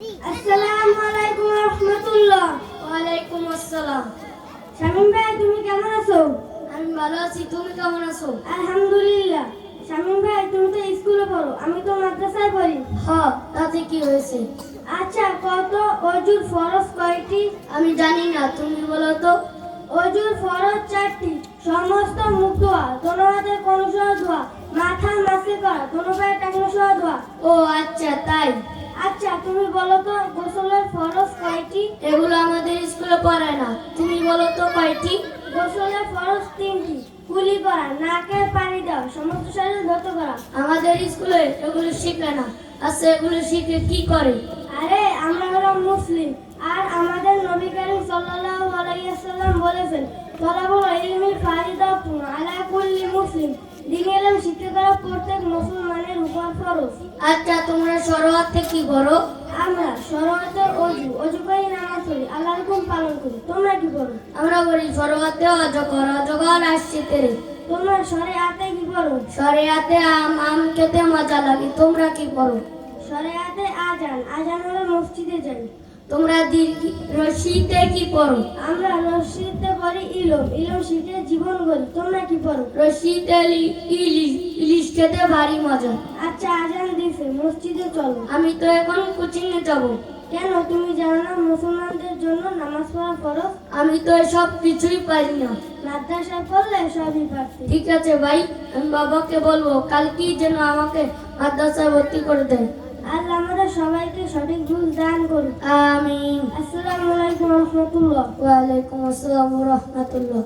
আসসালামু আলাইকুম রাহমাতুল্লাহ। ওয়ালাইকুম আসসালাম। শামীম ভাই, তুমি কেমন আছো? আমি ভালো আছি, তুমি কেমন আছো? আলহামদুলিল্লাহ। শামীম ভাই, তুমি তো স্কুলে পড়ো, আমি তো মাদ্রাসায় পড়ি। তাতে কি হয়েছে? আচ্ছা, কত অজুর ফরজ কয়টি? আমি জানি না, তুমি বলো তো। অজুর ফরজ 4টি। সমস্ত মুখ ধোয়া, দোনো হাতে কনুসহ ধোয়া, মাথা মাসে করা, দোনো পায়ে টাকনু সহ ধোয়া। ও আচ্ছা, তাই। আচ্ছা, তুমি বলো তো গোসলের ফরজ কয়টি? এগুলো আমাদের স্কুলে পড়ায় না, তুমি বলো তো কয়টি? গোসলের ফরজ 3টি। কুলি করা, নাকে পানি দেওয়া, সমস্ত শরীর ধৌত করা। আমাদের স্কুলে এগুলো শিখে না। আচ্ছা, এগুলো শিখে কি করে? আরে, আমরা হলাম মুসলিম, আর আমাদের নবী করিম সাল্লাল্লাহু আলাইহি ওয়াসাল্লাম বলেছেন, তলাবুল ইলমি ফারিদাতুন আলা কুল্লি মুসলিম। দ্বীনি ইলম শিক্ষা করা প্রত্যেক মুসলমানের উপর ফরজ। আচ্ছা, তোমরা শরওয়াতে কি করো? আমরা শরওয়াতে অজু করে নামাজ পড়ি, আল্লাহর হুকুম পালন করি। তোমরা কি করো? আমরা বলি শরওয়াতে অজগর আসছে তেরে। তোমরা শরিয়াতে কি করো? শরিয়াতে আম খেতে মজা লাগে। তোমরা কি করো? শরিয়াতে আজান হলে মসজিদে যাই। তোমরা রশিতে কি পড়ো? আমরা রশিদে পড়ি ইলম শিখে জীবন গড়ি। তোমরা কি পড়ো? রশিতে ইলিশ খেতে ভারী মজা। আচ্ছা, আজান দিছে, মসজিদে চলো। আমি তো এখন কোচিং এ যাব। কেন, তুমি জানো না মুসলমানদের জন্য নামাজ পড়া ফরজ? আমি তো এসব কিছুই পারি না। মাদ্রাসায় পড়লে সবই পারছি। ঠিক আছে ভাই, আমি বাবাকে বলবো কালকেই যেন আমাকে মাদ্রাসায় ভর্তি করে দেয়। আল্লাহ আমাদের সবাইকে সঠিক বুঝ দান করুন। আমিন। আসসালামু আলাইকুম রহমতুল্লাহ। ওয়ালাইকুম আসসালাম ওয়া রাহমাতুল্লাহ।